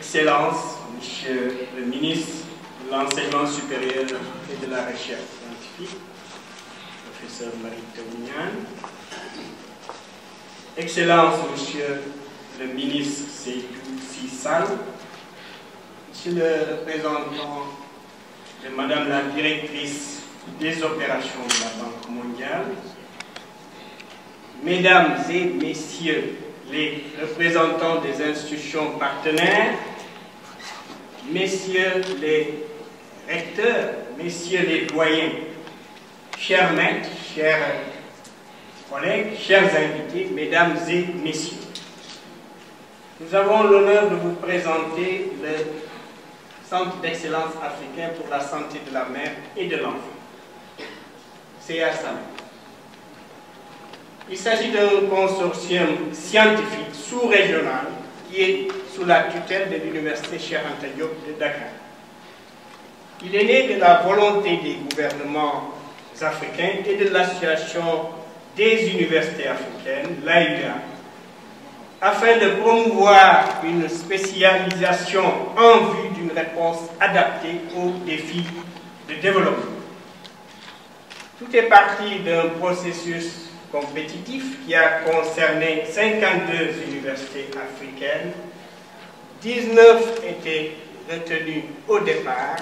Excellences, Monsieur le ministre de l'Enseignement supérieur et de la Recherche scientifique, professeur Mary-Teuw Niane, Excellences, Monsieur le ministre Seydou Sy Sall, Monsieur le représentant de Madame la directrice des opérations de la Banque mondiale, Mesdames et Messieurs les représentants des institutions partenaires, Messieurs les recteurs, Messieurs les doyens, chers maîtres, chers collègues, chers invités, Mesdames et Messieurs, nous avons l'honneur de vous présenter le Centre d'excellence africain pour la santé de la mère et de l'enfant, CASAM. Il s'agit d'un consortium scientifique sous-régional qui est sous la tutelle de l'Université Cheikh Anta Diop de Dakar. Il est né de la volonté des gouvernements africains et de l'Association des universités africaines, l'AUA, afin de promouvoir une spécialisation en vue d'une réponse adaptée aux défis de développement. Tout est parti d'un processus compétitif qui a concerné 52 universités africaines. 19 étaient retenues au départ,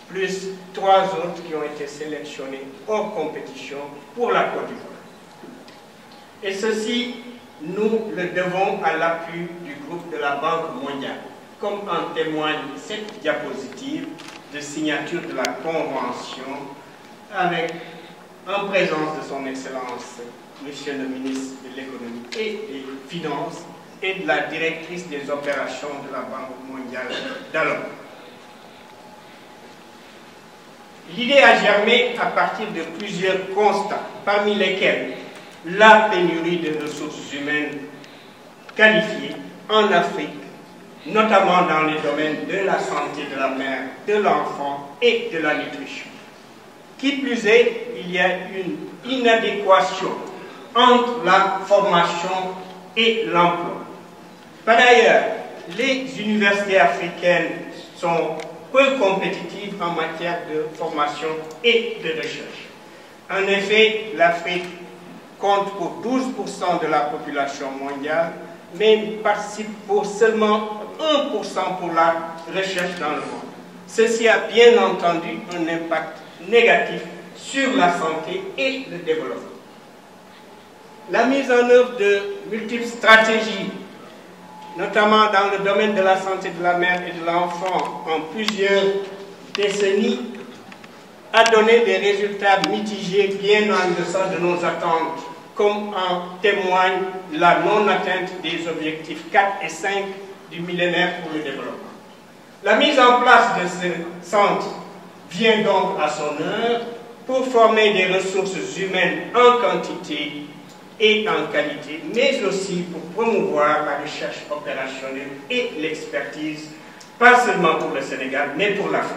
plus 3 autres qui ont été sélectionnées hors compétition pour la Côte d'Ivoire. Et ceci, nous le devons à l'appui du groupe de la Banque mondiale, comme en témoigne cette diapositive de signature de la Convention avec, en présence de son Excellence, Monsieur le ministre de l'économie et des finances et de la directrice des opérations de la Banque mondiale d'alors. L'idée a germé à partir de plusieurs constats, parmi lesquels la pénurie de ressources humaines qualifiées en Afrique, notamment dans les domaines de la santé de la mère, de l'enfant et de la nutrition. Qui plus est, il y a une inadéquation entre la formation et l'emploi. Par ailleurs, les universités africaines sont peu compétitives en matière de formation et de recherche. En effet, l'Afrique compte pour 12% de la population mondiale, mais participe pour seulement 1% pour la recherche dans le monde. Ceci a bien entendu un impact négatif sur la santé et le développement. La mise en œuvre de multiples stratégies, notamment dans le domaine de la santé de la mère et de l'enfant en plusieurs décennies, a donné des résultats mitigés bien en deçà de nos attentes, comme en témoigne la non-atteinte des objectifs 4 et 5 du millénaire pour le développement. La mise en place de ce centre vient donc à son heure pour former des ressources humaines en quantité et en qualité, mais aussi pour promouvoir la recherche opérationnelle et l'expertise, pas seulement pour le Sénégal, mais pour l'Afrique.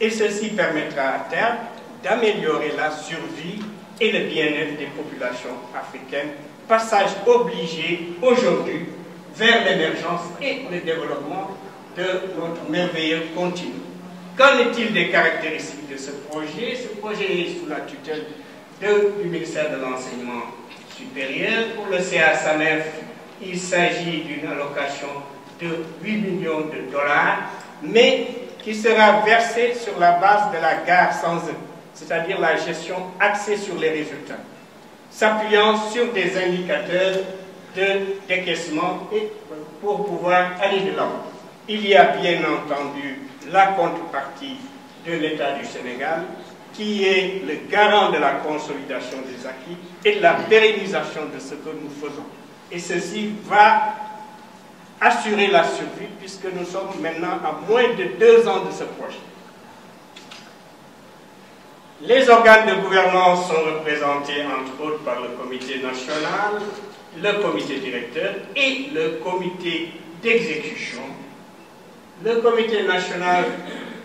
Et ceci permettra à terme d'améliorer la survie et le bien-être des populations africaines, passage obligé aujourd'hui vers l'émergence et le développement de notre merveilleux continent. Qu'en est-il des caractéristiques de ce projet? Ce projet est sous la tutelle du ministère de l'Enseignement supérieur. Pour le CASANEF, il s'agit d'une allocation de 8 millions de dollars, mais qui sera versée sur la base de la gare sans eux, c'est-à-dire la gestion axée sur les résultats, s'appuyant sur des indicateurs de décaissement et pour pouvoir aller de l'avant. Il y a bien entendu la contrepartie de l'État du Sénégal, qui est le garant de la consolidation des acquis et de la pérennisation de ce que nous faisons. Et ceci va assurer la survie, puisque nous sommes maintenant à moins de 2 ans de ce projet. Les organes de gouvernance sont représentés entre autres par le comité national, le comité directeur et le comité d'exécution. Le comité national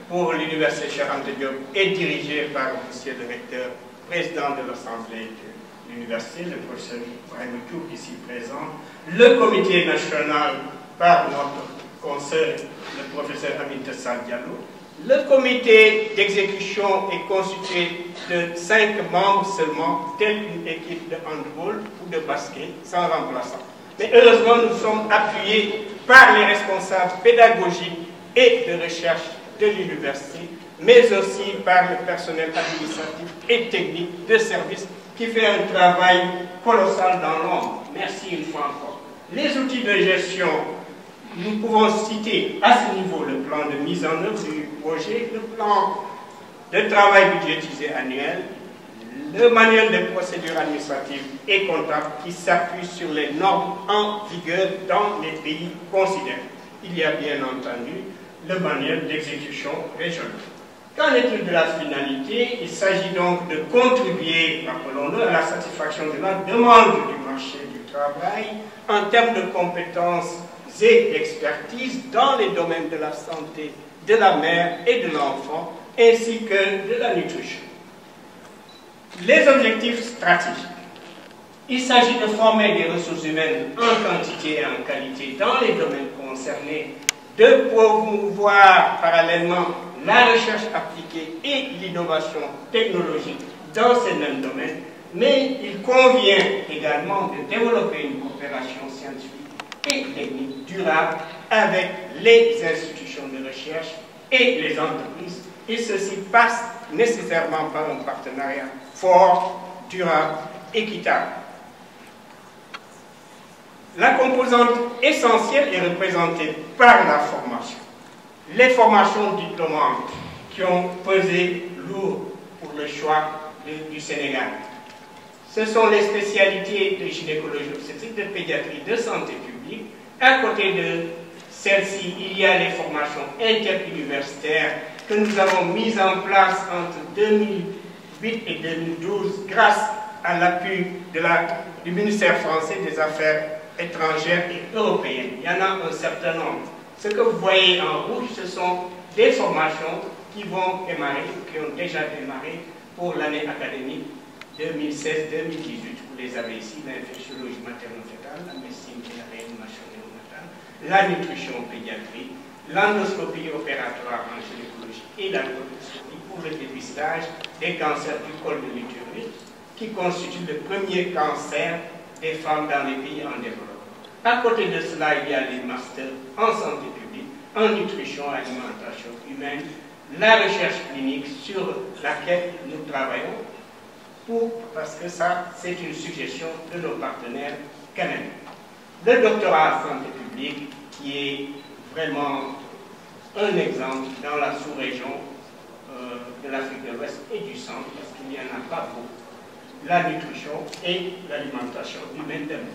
pour l'Université Cheikh Anta Diop est dirigé par M. le recteur, président de l'Assemblée de l'Université, le professeur Ibrahim Tchouk, ici présent. Le comité national par notre consoeur, le professeur Aminata Sall Diallo. Le comité d'exécution est constitué de 5 membres seulement, telle une équipe de handball ou de basket, sans remplaçant. Mais heureusement, nous sommes appuyés par les responsables pédagogiques et de recherche de l'université, mais aussi par le personnel administratif et technique de service qui fait un travail colossal dans l'ombre. Merci une fois encore. Les outils de gestion, nous pouvons citer à ce niveau le plan de mise en œuvre du projet, le plan de travail budgétisé annuel, le manuel de procédure administrative et comptable qui s'appuie sur les normes en vigueur dans les pays considérés. Il y a bien entendu le manuel d'exécution régionale. Qu'en est-il de la finalité? Il s'agit donc de contribuer, rappelons-le, à la satisfaction de la demande du marché du travail en termes de compétences et d'expertise dans les domaines de la santé, de la mère et de l'enfant, ainsi que de la nutrition. Les objectifs stratégiques. Il s'agit de former des ressources humaines en quantité et en qualité dans les domaines concernés, de promouvoir parallèlement la recherche appliquée et l'innovation technologique dans ces mêmes domaines, mais il convient également de développer une coopération scientifique et technique durable avec les institutions de recherche et les entreprises, et ceci passe nécessairement par un partenariat fort, durable, équitable. La composante essentielle est représentée par la formation. Les formations diplômantes qui ont pesé lourd pour le choix du Sénégal. Ce sont les spécialités de gynécologie obstétrique, de pédiatrie, de santé publique. À côté de celles-ci, il y a les formations interuniversitaires que nous avons mises en place entre 2008 et 2012 grâce à l'appui du ministère français des Affaires étrangères et européennes. Il y en a un certain nombre. Ce que vous voyez en rouge, ce sont des formations qui vont démarrer, qui ont déjà démarré pour l'année académique 2016-2018. Vous les avez ici, l'infectiologie materno-fétale, la médecine et la réanimation néonatale, la nutrition pédiatrique, l'endoscopie opératoire en gynécologie et la colposcopie pour le dépistage des cancers du col de l'utérus, qui constitue le premier cancer des femmes dans les pays en développement. À côté de cela, il y a les masters en santé publique, en nutrition, alimentation humaine, la recherche clinique sur laquelle nous travaillons, parce que ça, c'est une suggestion de nos partenaires canadiens. Le doctorat en santé publique, qui est vraiment un exemple dans la sous-région de l'Afrique de l'Ouest et du Centre, parce qu'il n'y en a pas beaucoup. La nutrition et l'alimentation humaine de même.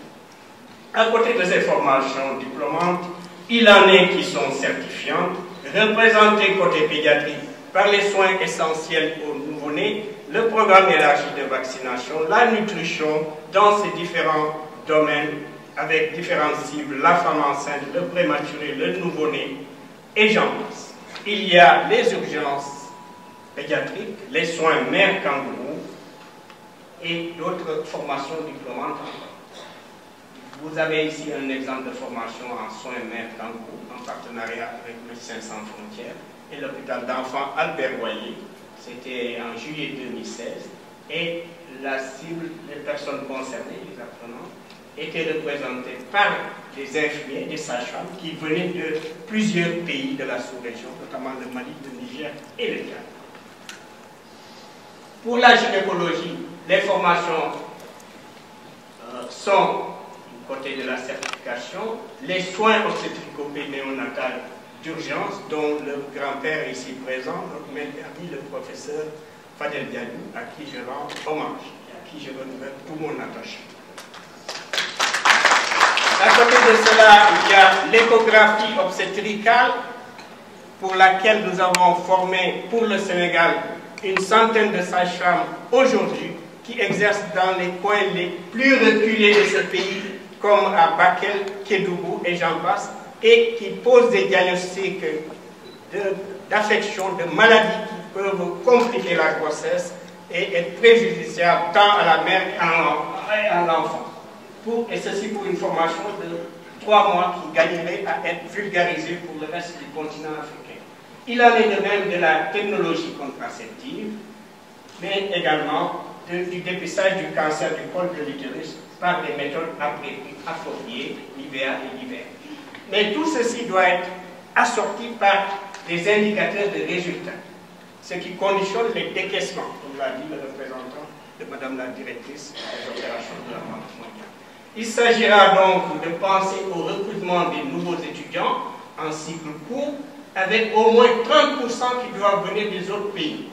À côté de ces formations diplômantes, il en est qui sont certifiantes, représentées côté pédiatrie par les soins essentiels aux nouveau-nés, le programme élargi de vaccination, la nutrition dans ces différents domaines avec différentes cibles, la femme enceinte, le prématuré, le nouveau-né et j'en passe. Il y a les urgences pédiatriques, les soins mère-kangourou et d'autres formations diplômantes encore. Vous avez ici un exemple de formation en soins mère-kangourou en partenariat avec Médecins Sans Frontières et l'hôpital d'enfants Albert Royer. C'était en juillet 2016 et la cible des personnes concernées, les apprenants, était représentée par des infirmiers, des sages-femmes qui venaient de plusieurs pays de la sous-région, notamment le Mali, le Niger et le Tchad. Pour la gynécologie, les formations sont, du côté de la certification, les soins obstétrico-néonatales d'urgence, dont le grand-père est ici présent, notre maître ami, le professeur Fadel Diallo, à qui je rends hommage et à qui je renouvelle tout mon attachement. À côté de cela, il y a l'échographie obstétricale, pour laquelle nous avons formé pour le Sénégal une centaine de sages-femmes aujourd'hui qui exercent dans les coins les plus reculés de ce pays, comme à Bakel, Kédougou et j'en passe, et qui posent des diagnostics d'affections, de maladies qui peuvent compliquer la grossesse et être préjudiciables tant à la mère qu'à l'enfant. Et ceci pour une formation 3 mois qui gagneraient à être vulgarisés pour le reste du continent africain. Il en est de même de la technologie contraceptive, mais également du dépistage du cancer du col de l'utérus par des méthodes appropriées, l'IVA et l'IVR. Mais tout ceci doit être assorti par des indicateurs de résultats, ce qui conditionne les décaissements, comme l'a dit le représentant de Madame la directrice des opérations de la Banque mondiale. Il s'agira donc de penser au recrutement des nouveaux étudiants en cycle court, avec au moins 30% qui doivent venir des autres pays.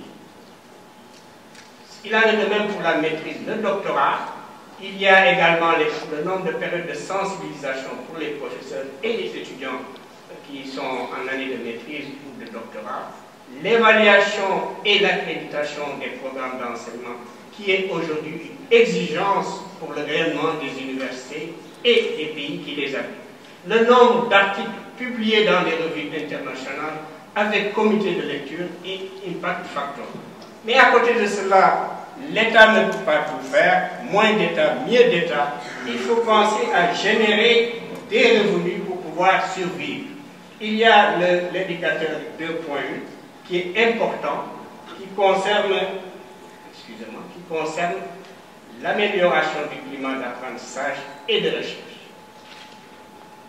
Il en est de même pour la maîtrise, le doctorat. Il y a également le nombre de périodes de sensibilisation pour les professeurs et les étudiants qui sont en année de maîtrise ou de doctorat. L'évaluation et l'accréditation des programmes d'enseignement, qui est aujourd'hui une exigence pour le rayonnement des universités et des pays qui les appliquent. Le nombre d'articles publiés dans les revues internationales avec comité de lecture et impact factor. Mais à côté de cela, l'État ne peut pas tout faire, moins d'État, mieux d'État. Il faut penser à générer des revenus pour pouvoir survivre. Il y a l'indicateur 2.8 qui est important, qui concerne l'amélioration du climat d'apprentissage et de recherche.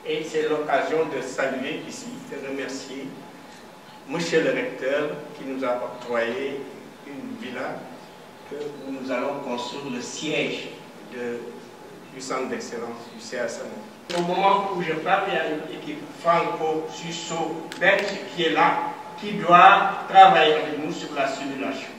Et c'est l'occasion de saluer ici, de remercier Monsieur le recteur qui nous a octroyé une villa que nous allons construire le siège du centre d'excellence du CSM. Au moment où je parle, il y a une équipe franco-suisse-belge qui est là, qui doit travailler avec nous sur la simulation.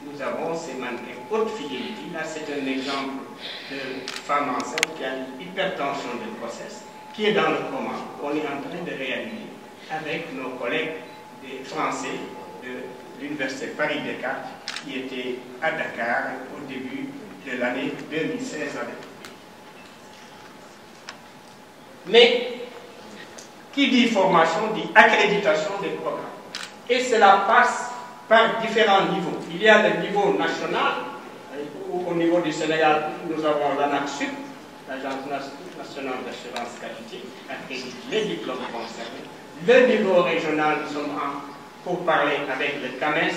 Nous avons ces mannequins haute fidélité. Là, c'est un exemple de femme enceinte qui a une hypertension de grossesse, qui est dans le coma. On est en train de réanimer avec nos collègues des Français de l'Université Paris-Descartes qui étaient à Dakar au début de l'année 2016 avec nous. Mais qui dit formation dit accréditation des programmes. Et cela passe par différents niveaux. Il y a le niveau national, au niveau du Sénégal, nous avons l'ANAQ-Sup, l'Agence nationale d'assurance qualité, accrédite les diplômes concernés. Le niveau régional, nous sommes pour parler avec le CAMES,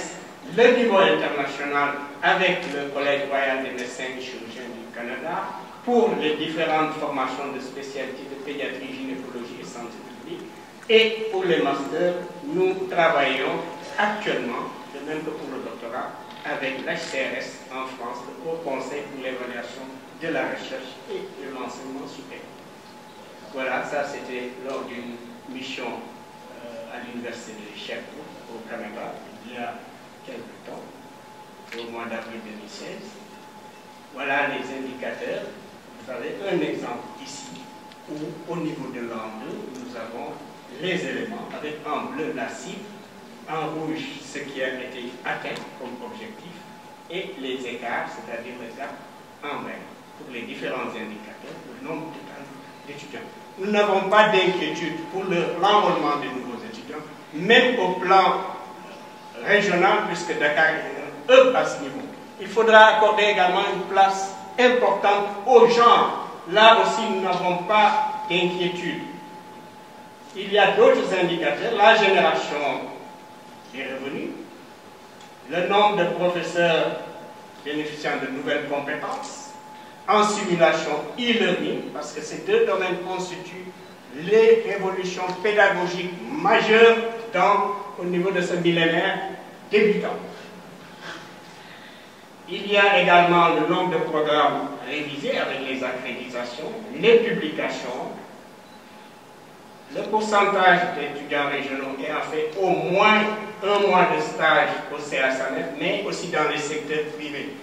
le niveau international avec le Collège royal des médecins et chirurgiens du Canada, pour les différentes formations de spécialité de pédiatrie, gynécologie et santé publique. Et pour les masters, nous travaillons actuellement, de même que pour le doctorat, avec l'HCRS en France, le Haut Conseil pour l'évaluation de la recherche et de l'enseignement supérieur. Voilà, ça c'était lors d'une mission à l'université de Sherbrooke, au Canada, il y a quelque temps, au mois d'avril 2016. Voilà les indicateurs. Vous avez un exemple ici, où au niveau de l'an 2, nous avons les éléments, avec en bleu la cible, en rouge ce qui a été atteint comme objectif, et les écarts, c'est-à-dire les écarts en vert, pour les différents indicateurs, le nombre total d'étudiants. Nous n'avons pas d'inquiétude pour l'enrôlement des nouveaux étudiants, même au plan régional, puisque Dakar est un hub à ce niveau. Il faudra accorder également une place importante aux gens. Là aussi, nous n'avons pas d'inquiétude. Il y a d'autres indicateurs, la génération des revenus, le nombre de professeurs bénéficiant de nouvelles compétences, en simulation e-learning, parce que ces deux domaines constituent les révolutions pédagogiques majeures au niveau de ce millénaire débutant. Il y a également le nombre de programmes révisés avec les accréditations, les publications, le pourcentage d'étudiants régionaux ayant fait au moins un mois de stage au CSANF, mais aussi dans les secteurs privés.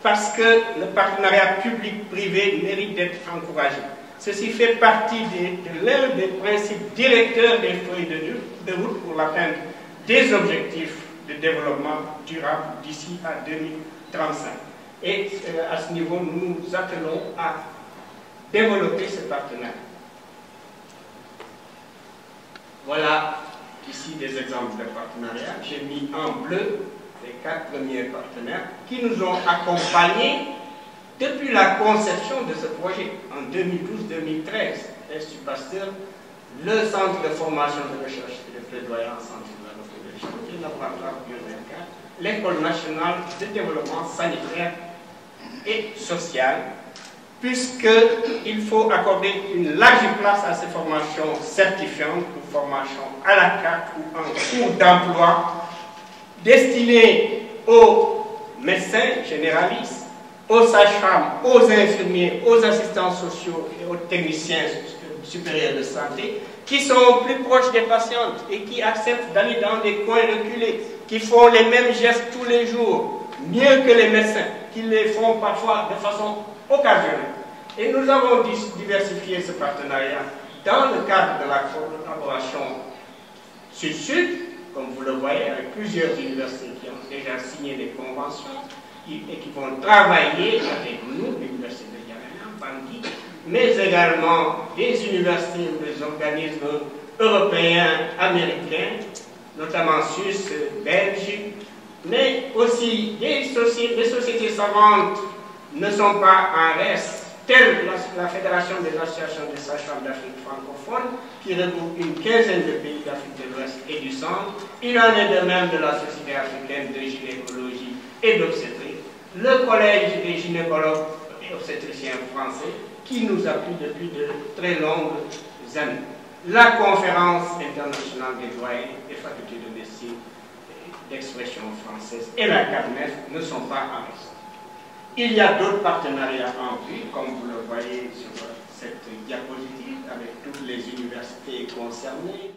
Parce que le partenariat public-privé mérite d'être encouragé. Ceci fait partie de l'un des principes directeurs des feuilles de route pour l'atteinte des objectifs de développement durable d'ici à 2035. Et à ce niveau, nous nous attelons à développer ce partenariat. Voilà ici des exemples de partenariats. J'ai mis en bleu les 4 premiers partenaires qui nous ont accompagnés depuis la conception de ce projet en 2012-2013. l'Institut Pasteur, le Centre de formation de recherche et de plaidoyer en santé de la reproduction, le laboratoire Bio 24, l'École nationale de développement sanitaire et social, puisqu'il faut accorder une large place à ces formations certifiantes ou formations à la carte ou en cours d'emploi destinées aux médecins généralistes, aux sages-femmes, aux infirmiers, aux assistants sociaux et aux techniciens supérieurs de santé, qui sont plus proches des patientes et qui acceptent d'aller dans des coins reculés, qui font les mêmes gestes tous les jours, mieux que les médecins, qui les font parfois de façon occasionnelle. Et nous avons diversifié ce partenariat dans le cadre de la collaboration Sud-Sud, comme vous le voyez, avec plusieurs universités qui ont déjà signé des conventions et qui vont travailler avec nous, l'université de N'Djamena, Bangui, mais également des universités ou des organismes européens, américains, notamment suisses, belges, mais aussi des sociétés savantes ne sont pas en reste, telle la Fédération des associations des sages-femmes d'Afrique francophone, qui regroupe une quinzaine de pays d'Afrique de l'Ouest et du Centre. Il en est de même de la Société africaine de gynécologie et d'obstétrique, le Collège des gynécologues et obstétriciens français, qui nous appuie depuis de très longues années. La Conférence internationale des doyens des facultés de médecine d'expression française et la CADMEF ne sont pas en reste. Il y a d'autres partenariats en vue, comme vous le voyez sur cette diapositive, avec toutes les universités concernées.